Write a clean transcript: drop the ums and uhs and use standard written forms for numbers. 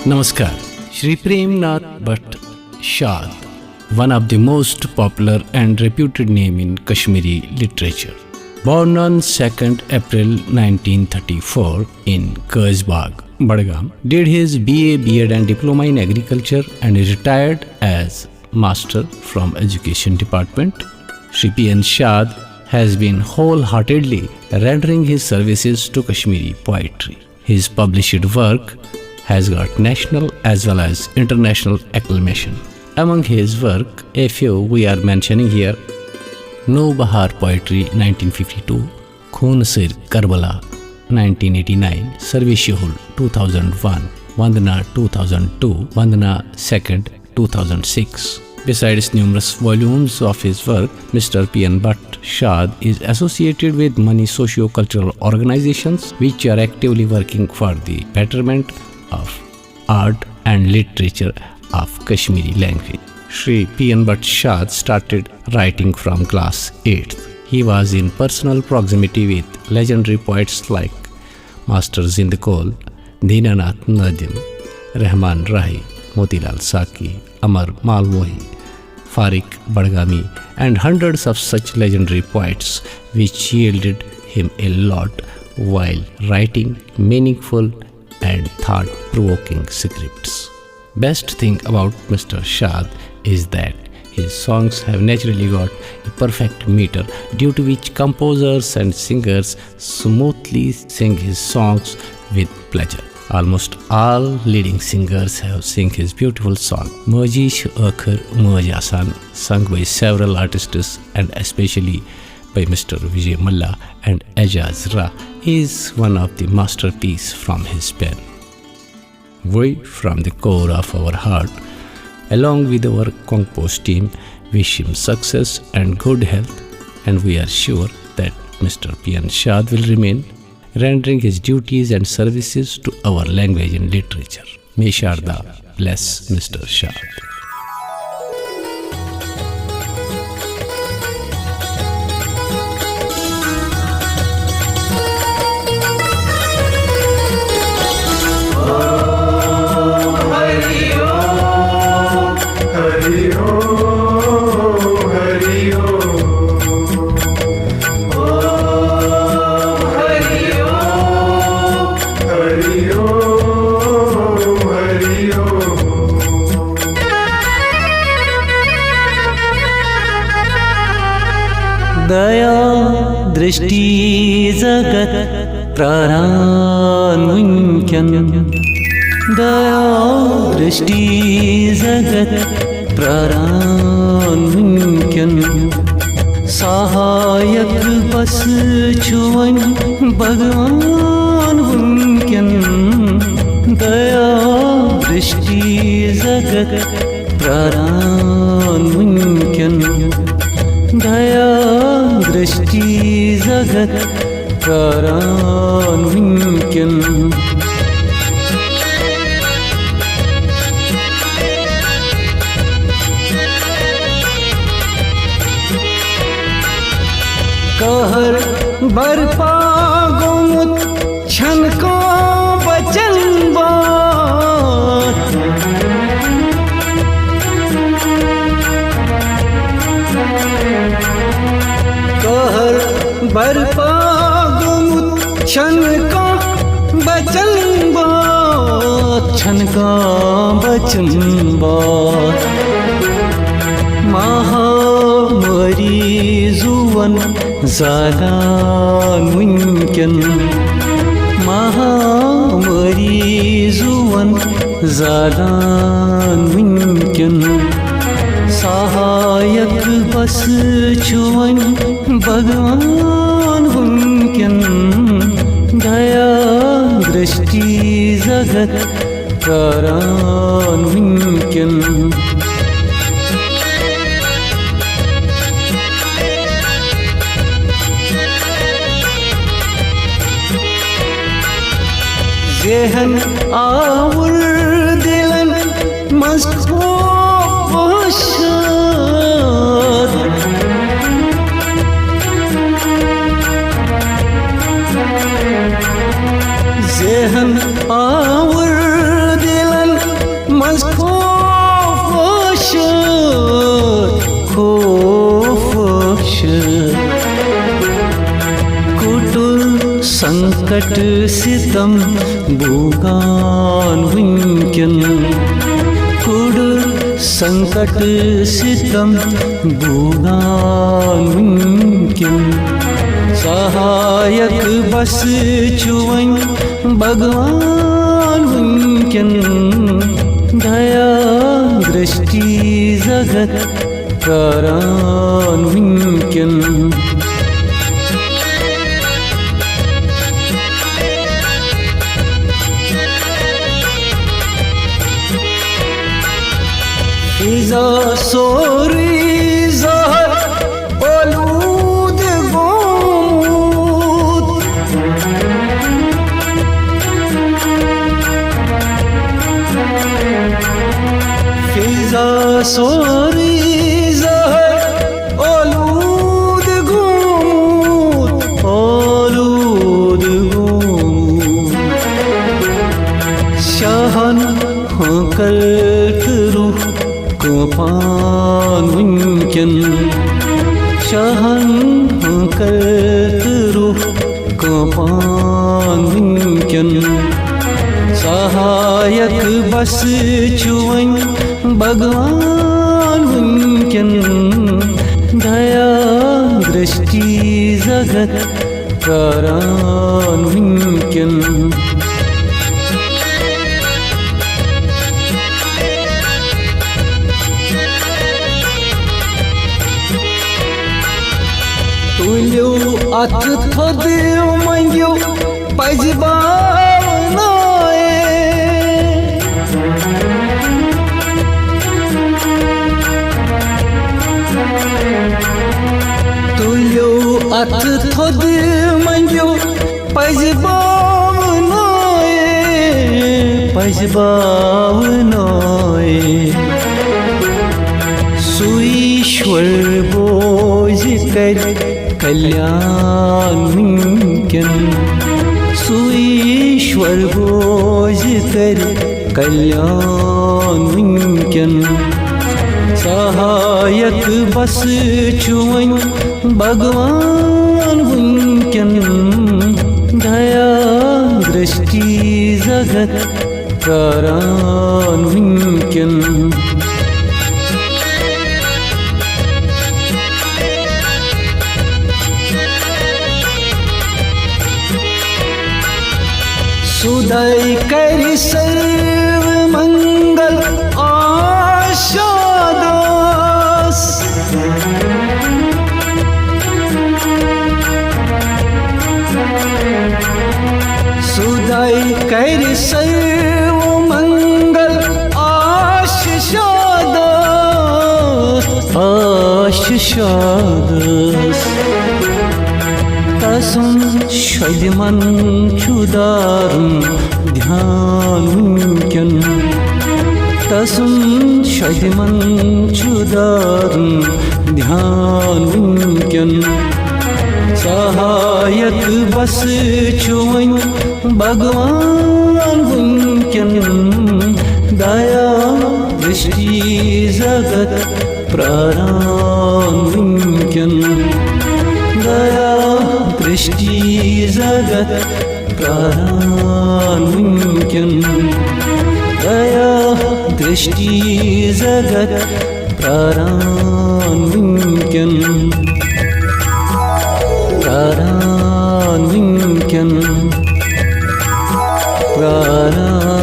Namaskar. Shri Premnath Bhatt Shad, one of the most popular and reputed name in Kashmiri literature. Born on 2nd April 1934 in Kazbagh, Badgam, did his BA, B.Ed and Diploma in Agriculture and retired as Master from Education Department. Shri P.N. Shad has been wholeheartedly rendering his services to Kashmiri poetry. His published work has got national as well as international acclamation. Among his work, a few we are mentioning here: No Bahar Poetry 1952, Khoon Sir Karbala 1989, Sarveshihul 2001, Vandana 2002, Vandana 2nd 2006. Besides numerous volumes of his work, Mr. P.N. Bhatt Shad is associated with many socio-cultural organizations which are actively working for the betterment of art and literature of Kashmiri language. Shri P.N. Bhatt Shad started writing from class 8th. He was in personal proximity with legendary poets like Master Zindakol, Dinanath Nadim, Rahman Rahi, Motilal Saki, Amar Malmohi, Farik Badgami, and hundreds of such legendary poets which yielded him a lot while writing meaningful and thought-provoking scripts. Best thing about Mr. Shad is that his songs have naturally got a perfect meter, due to which composers and singers smoothly sing his songs with pleasure. Almost all leading singers have sung his beautiful song. Mojish Akhar Mojasan, sung by several artists and especially by Mr. Vijay Malla and Ajaz Ra, is one of the masterpieces from his pen. We, from the core of our heart, along with our compost team, wish him success and good health, and we are sure that Mr. P.N. Shad will remain rendering his duties and services to our language and literature. May Sharda bless Mr. Shad. दया दृष्टि जगत प्राणान्मुख्यं दया दृष्टि जगत प्राणान्मुख्यं सहायक बस छुवन भगवान उनक्यं दया दृष्टि जगत प्राणान्मुख्यं दया दृष्टि जगत प्राणान्मुख्यं कहर बरपा गोमुत छन को बचन बात कहर बरपा गुमुत छन का बचन बात छन का बचन बात महामारी जुवन ज़ालान मुमकिन महामारी जुवन ज़ालान मुमकिन सहायक बस छुवन भगवान उनक्यं दया दृष्टि जगत प्राणान्मुख्यं ज़ेहन आवर दिलन मस्को ज़ेहन आवर दिलन संकट सितम भूगान वुनकन कुड़ संकट सितम भूगान वुनकन सहायक बस चुवन भगवान वुनकन दया दृष्टि जगत करान वुनकन इज़ा सोरी ज़हर आलूद गोमूद इज़ा सोरी ज़हर आलूद गोमूद शहन होकर रूह पान वुनकन शहन कर रूह पान वुनकन सहायक बस चुवन भगवान वुनकन दया दृष्टि जगत करान वुनकन तुल्यो अथ थोद मंग्यो पजबावनाए तुल्यो अथ थोद मंग्यो पजबावनाए सुईश्वर बोझ कर कल्याण वुनकन सुईश्वर बोझ कर कल्याण वुनकन सहायक बस चुवन भगवान वुनकन दया दृष्टि जगत करान वुनकन सुदय कर सर्व मंगल आशादास सुदय कर सर्व मंगल आशादास तसुन शदिमन चुदारुन ध्यान वुनकन तसुन शदिमन चुदारुन ध्यान वुनकन सहायक बस चुवन भगवान वुनकन दया दृष्टि जगत प्राण वुनकन दया दृष्टि जगत प्राण वुनकन दया दृष्टि जगत प्राण वुनकन प्राण वुनकन प्राण